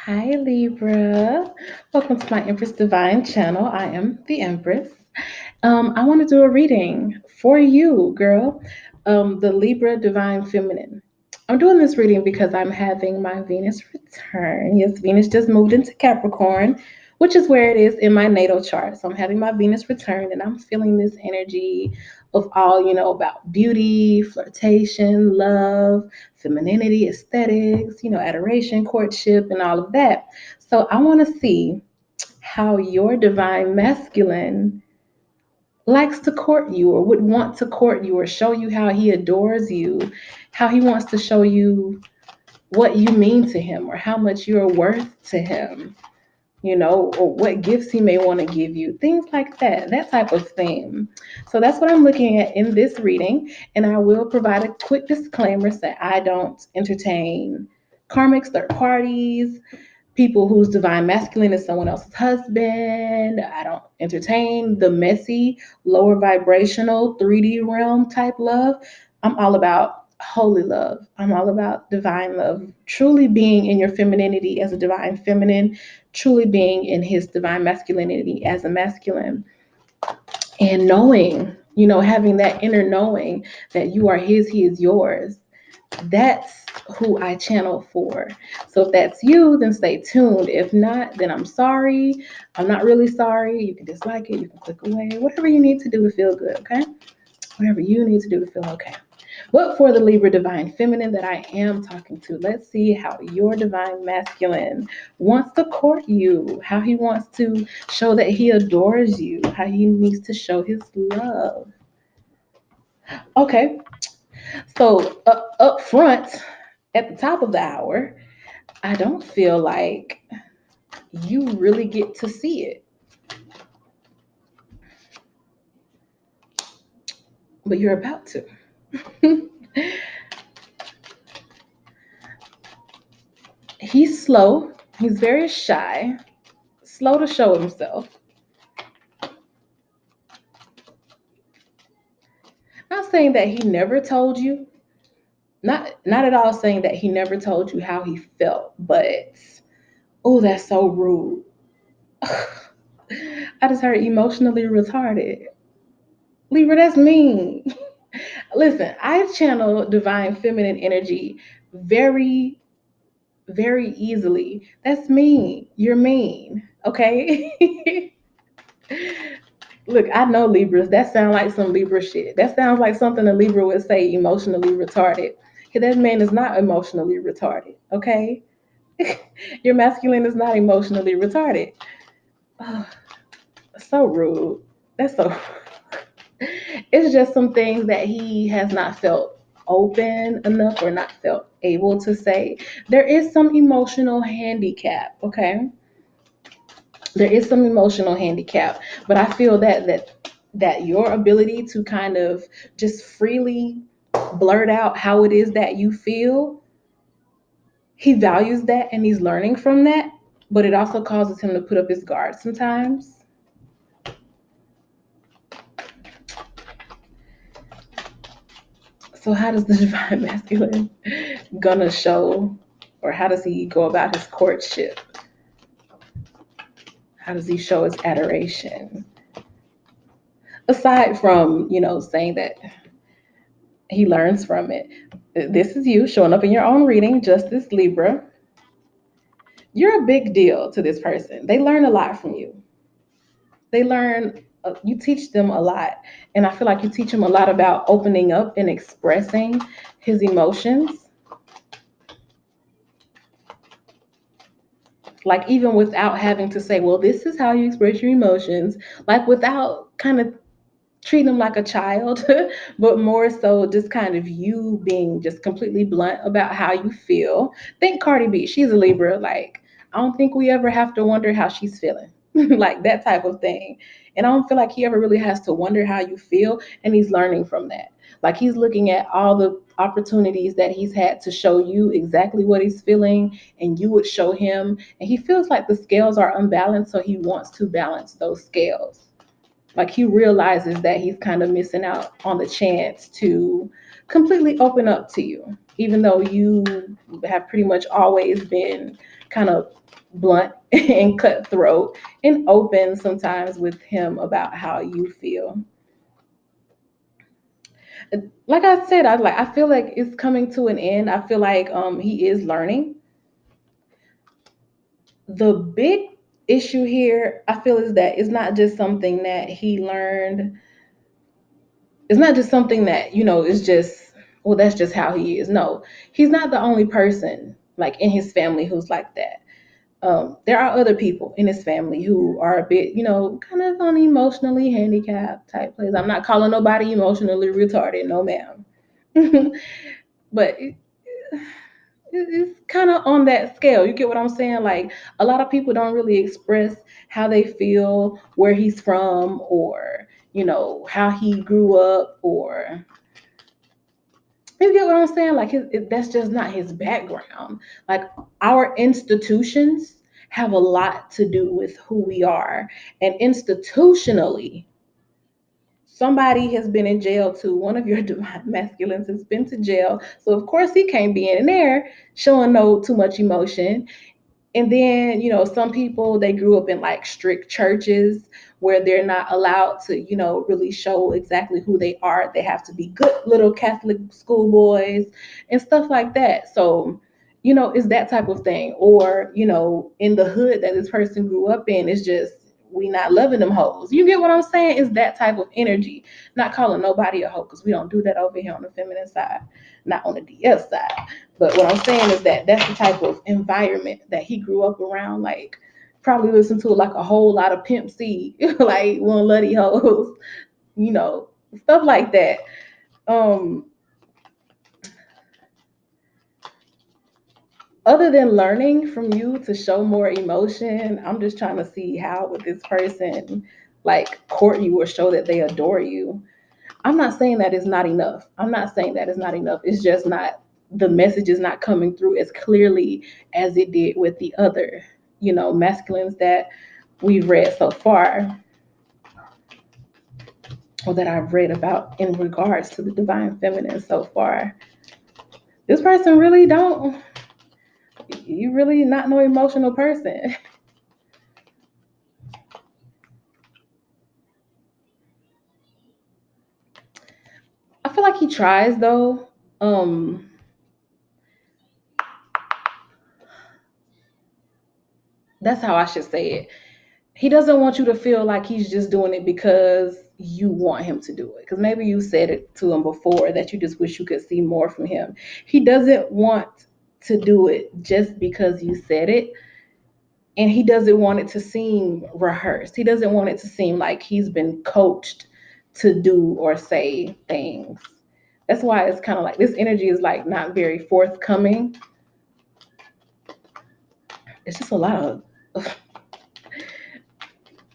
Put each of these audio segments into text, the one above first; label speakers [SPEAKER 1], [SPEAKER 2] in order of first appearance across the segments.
[SPEAKER 1] Hi, Libra. Welcome to my Empress Divine Channel. I am the Empress. I want to do a reading for you, girl. The Libra Divine Feminine. I'm doing this reading because I'm having my Venus return. Yes, Venus just moved into Capricorn, which is where it is in my natal chart. So I'm having my Venus return and I'm feeling this energy of all, about beauty, flirtation, love, femininity, aesthetics, adoration, courtship, and all of that. So I want to see how your divine masculine likes to court you or would want to court you or show you how he adores you, how he wants to show you what you mean to him or how much you're worth to him, or what gifts he may want to give you, things like that, that type of theme. So that's what I'm looking at in this reading. And I will provide a quick disclaimer that I don't entertain karmics, third parties, people whose divine masculine is someone else's husband. I don't entertain the messy, lower vibrational 3D realm type love. I'm all about holy love. I'm all about divine love, truly being in your femininity as a divine feminine, truly being in his divine masculinity as a masculine, and knowing, having that inner knowing that you are his, he is yours. That's who I channel for. So if that's you, then stay tuned. If not, then I'm sorry. I'm not really sorry. You can dislike it, you can click away, whatever you need to do to feel good, okay? Whatever you need to do to feel okay. But for the Libra Divine Feminine that I am talking to, let's see how your Divine Masculine wants to court you, how he wants to show that he adores you, how he needs to show his love. Okay, so up front, at the top of the hour, I don't feel like you really get to see it, but you're about to. He's slow, he's very shy, slow to show himself. Not saying that he never told you, not at all saying that he never told you how he felt, but oh, that's so rude. I just heard emotionally retarded. Libra, that's mean. Listen, I channel divine feminine energy very, very easily. That's mean. You're mean. Okay? Look, I know Libras. That sounds like some Libra shit. That sounds like something a Libra would say, emotionally retarded. That man is not emotionally retarded. Okay? Your masculine is not emotionally retarded. Oh, so rude. That's so. It's just some things that he has not felt open enough or not felt able to say. There is some emotional handicap, okay? There is some emotional handicap, but I feel that your ability to kind of just freely blurt out how it is that you feel, he values that and he's learning from that, but it also causes him to put up his guard sometimes. So how does the divine masculine gonna show, or how does he go about his courtship? How does he show his adoration? Aside from, saying that he learns from it. This is you showing up in your own reading, Justice Libra. You're a big deal to this person. They learn a lot from you. They learn, you teach them a lot. And I feel like you teach them a lot about opening up and expressing his emotions. Like, even without having to say, well, this is how you express your emotions, like, without kind of treating them like a child, but more so just kind of you being just completely blunt about how you feel. Think Cardi B, she's a Libra. Like, I don't think we ever have to wonder how she's feeling, like that type of thing. And I don't feel like he ever really has to wonder how you feel, and he's learning from that. Like, he's looking at all the opportunities that he's had to show you exactly what he's feeling, and you would show him. And he feels like the scales are unbalanced, so he wants to balance those scales. Like, he realizes that he's kind of missing out on the chance to completely open up to you, even though you have pretty much always been kind of blunt and cutthroat and open sometimes with him about how you feel. Like I said, I feel like it's coming to an end. I feel like he is learning. The big issue here, I feel, is that it's not just something that he learned. It's not just something that, is just, well, that's just how he is. No, he's not the only person like in his family who's like that. There are other people in his family who are a bit, kind of on emotionally handicapped type place. I'm not calling nobody emotionally retarded, no ma'am. But it's kind of on that scale. You get what I'm saying? Like, a lot of people don't really express how they feel, where he's from, or how he grew up, or you get what I'm saying? Like, that's just not his background. Like, our institutions have a lot to do with who we are, and institutionally, somebody has been in jail too. One of your divine masculines has been to jail, so of course he can't be in there showing no too much emotion. And then, some people, they grew up in like strict churches where they're not allowed to, really show exactly who they are. They have to be good little Catholic schoolboys and stuff like that. So, it's that type of thing. Or, in the hood that this person grew up in, it's just, we not loving them hoes. You get what I'm saying? It's that type of energy. Not calling nobody a hoe, because we don't do that over here on the feminine side, not on the DS side. But what I'm saying is that that's the type of environment that he grew up around. Like, probably listened to like a whole lot of Pimp C, like One Luddy Hoes, you know, stuff like that. Um, Other than learning from you to show more emotion, I'm just trying to see how would this person like court you or show that they adore you. I'm not saying that it's not enough. I'm not saying that it's not enough. It's just not, the message is not coming through as clearly as it did with the other, masculines that we've read so far, or that I've read about in regards to the divine feminine so far. This person really don't, you really not no emotional person. I feel like he tries though. Um, that's how I should say it. He doesn't want you to feel like he's just doing it because you want him to do it. Because maybe you said it to him before that you just wish you could see more from him. He doesn't want to do it just because you said it. And he doesn't want it to seem rehearsed. He doesn't want it to seem like he's been coached to do or say things. That's why it's kind of like this energy is like not very forthcoming. It's just a lot of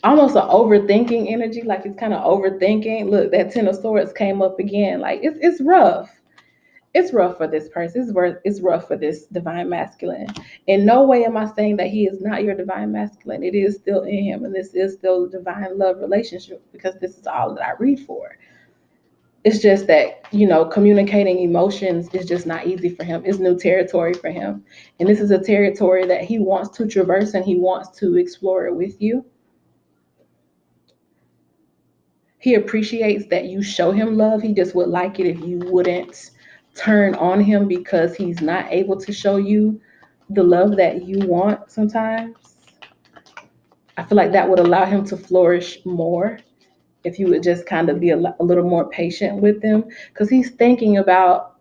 [SPEAKER 1] almost an overthinking energy. Like, it's kind of overthinking. Look, that Ten of Swords came up again. Like, it's rough. It's rough for this person. It's rough for this divine masculine. In no way am I saying that he is not your divine masculine. It is still in him, and this is still a divine love relationship, because this is all that I read for. It's just that, communicating emotions is just not easy for him. It's new territory for him. And this is a territory that he wants to traverse, and he wants to explore it with you. He appreciates that you show him love. He just would like it if you wouldn't turn on him because he's not able to show you the love that you want sometimes. I feel like that would allow him to flourish more if you would just kind of be a little more patient with him, because he's thinking about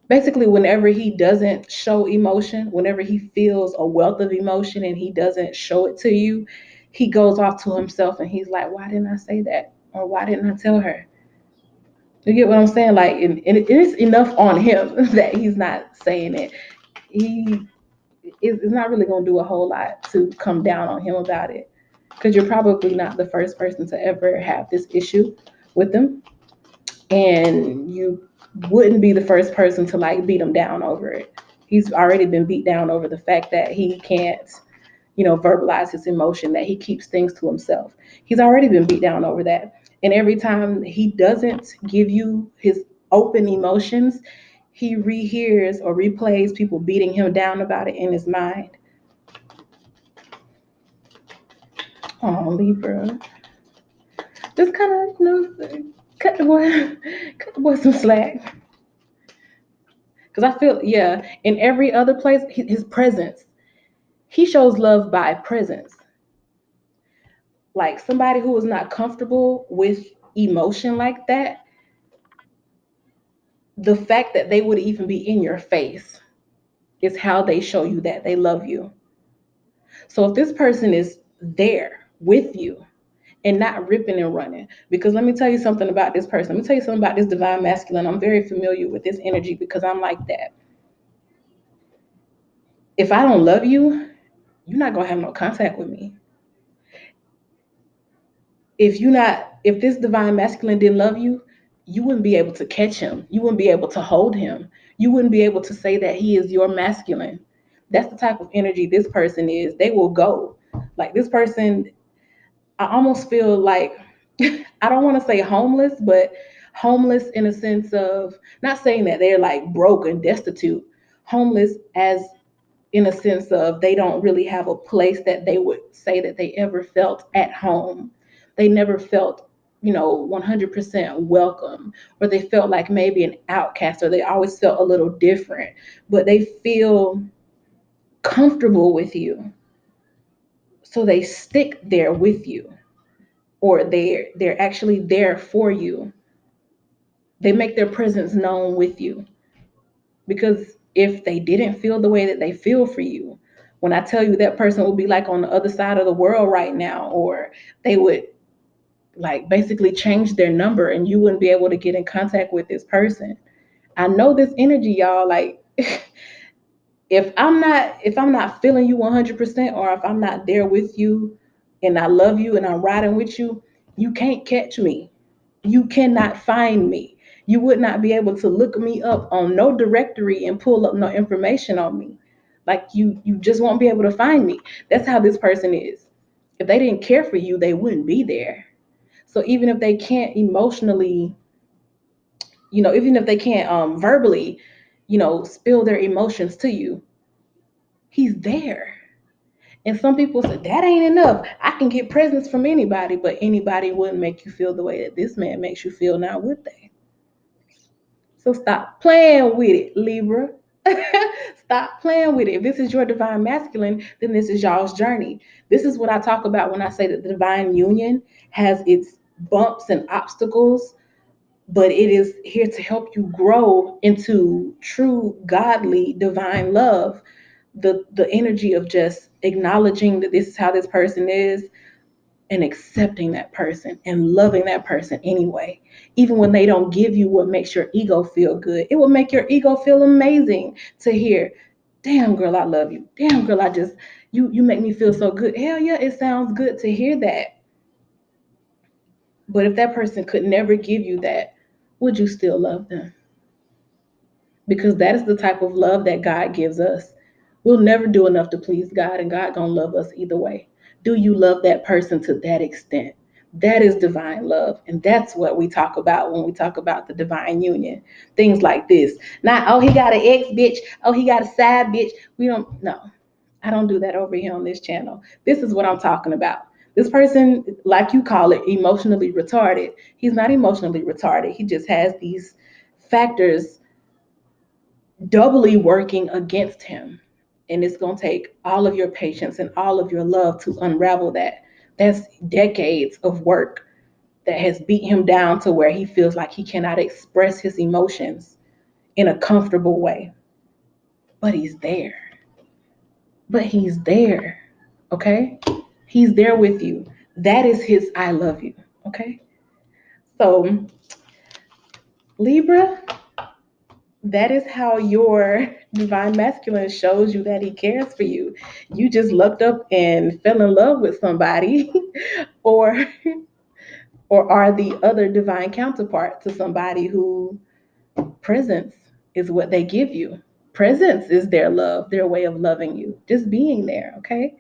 [SPEAKER 1] basically whenever he doesn't show emotion, whenever he feels a wealth of emotion and he doesn't show it to you, he goes off to himself and he's like, why didn't I say that? Or why didn't I tell her? You get what I'm saying? Like, and it is enough on him that he's not saying it. He is not really going to do a whole lot to come down on him about it, because you're probably not the first person to ever have this issue with him, and you wouldn't be the first person to like beat him down over it. He's already been beat down over the fact that he can't, verbalize his emotion, that he keeps things to himself. He's already been beat down over that. And every time he doesn't give you his open emotions, he rehears or replays people beating him down about it in his mind. Oh, Libra. Just kind of, cut the boy, cut the boy some slack. Because I feel, yeah, in every other place, his presence, he shows love by presence. Like somebody who is not comfortable with emotion like that, the fact that they would even be in your face is how they show you that they love you. So if this person is there with you and not ripping and running, because let me tell you something about this person. Let me tell you something about this divine masculine. I'm very familiar with this energy because I'm like that. If I don't love you, you're not gonna have no contact with me. If this divine masculine didn't love you, you wouldn't be able to catch him. You wouldn't be able to hold him. You wouldn't be able to say that he is your masculine. That's the type of energy this person is. They will go. Like this person, I almost feel like I don't want to say homeless, but homeless in a sense of not saying that they're like broke and destitute. Homeless as in a sense of they don't really have a place that they would say that they ever felt at home. They never felt, 100% welcome, or they felt like maybe an outcast, or they always felt a little different, but they feel comfortable with you. So they stick there with you, or they're actually there for you. They make their presence known with you. Because if they didn't feel the way that they feel for you, when I tell you that person would be like on the other side of the world right now, or they would like basically change their number and you wouldn't be able to get in contact with this person. I know this energy, y'all. Like if I'm not feeling you 100%, or if I'm not there with you and I love you and I'm riding with you, you can't catch me. You cannot find me. You would not be able to look me up on no directory and pull up no information on me. Like you just won't be able to find me. That's how this person is. If they didn't care for you, they wouldn't be there. So even if they can't emotionally, even if they can't verbally, spill their emotions to you, he's there. And some people say that ain't enough. I can get presents from anybody, but anybody wouldn't make you feel the way that this man makes you feel now, would they? So stop playing with it, Libra. Stop playing with it. If this is your divine masculine, then this is y'all's journey. This is what I talk about when I say that the divine union has its bumps and obstacles, but it is here to help you grow into true godly divine love. The energy of just acknowledging that this is how this person is, and accepting that person and loving that person anyway. Even when they don't give you what makes your ego feel good, it will make your ego feel amazing to hear, damn girl, I love you. Damn girl, I just, you make me feel so good. Hell yeah, it sounds good to hear that. But if that person could never give you that, would you still love them? Because that is the type of love that God gives us. We'll never do enough to please God, and God gonna love us either way. Do you love that person to that extent? That is divine love, and that's what we talk about when we talk about the divine union. Things like this. Not, oh, he got an ex bitch, oh, he got a side bitch. We don't, no. I don't do that over here on this channel. This is what I'm talking about. This person, like you call it, emotionally retarded. He's not emotionally retarded. He just has these factors doubly working against him. And it's going to take all of your patience and all of your love to unravel that. That's decades of work that has beat him down to where he feels like he cannot express his emotions in a comfortable way. But he's there. But he's there. Okay? He's there with you. That is his I love you. Okay? So, Libra, that is how your divine masculine shows you that he cares for you. You just looked up and fell in love with somebody, or are the other divine counterpart to somebody who presence is what they give you. Presence is their love, their way of loving you, just being there. Okay.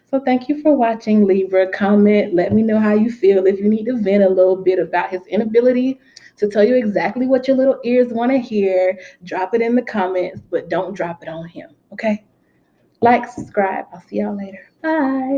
[SPEAKER 1] So thank you for watching, Libra. Comment, let me know how you feel. If you need to vent a little bit about his inability to tell you exactly what your little ears want to hear, drop it in the comments, but don't drop it on him. Okay. Like, subscribe. I'll see y'all later. Bye.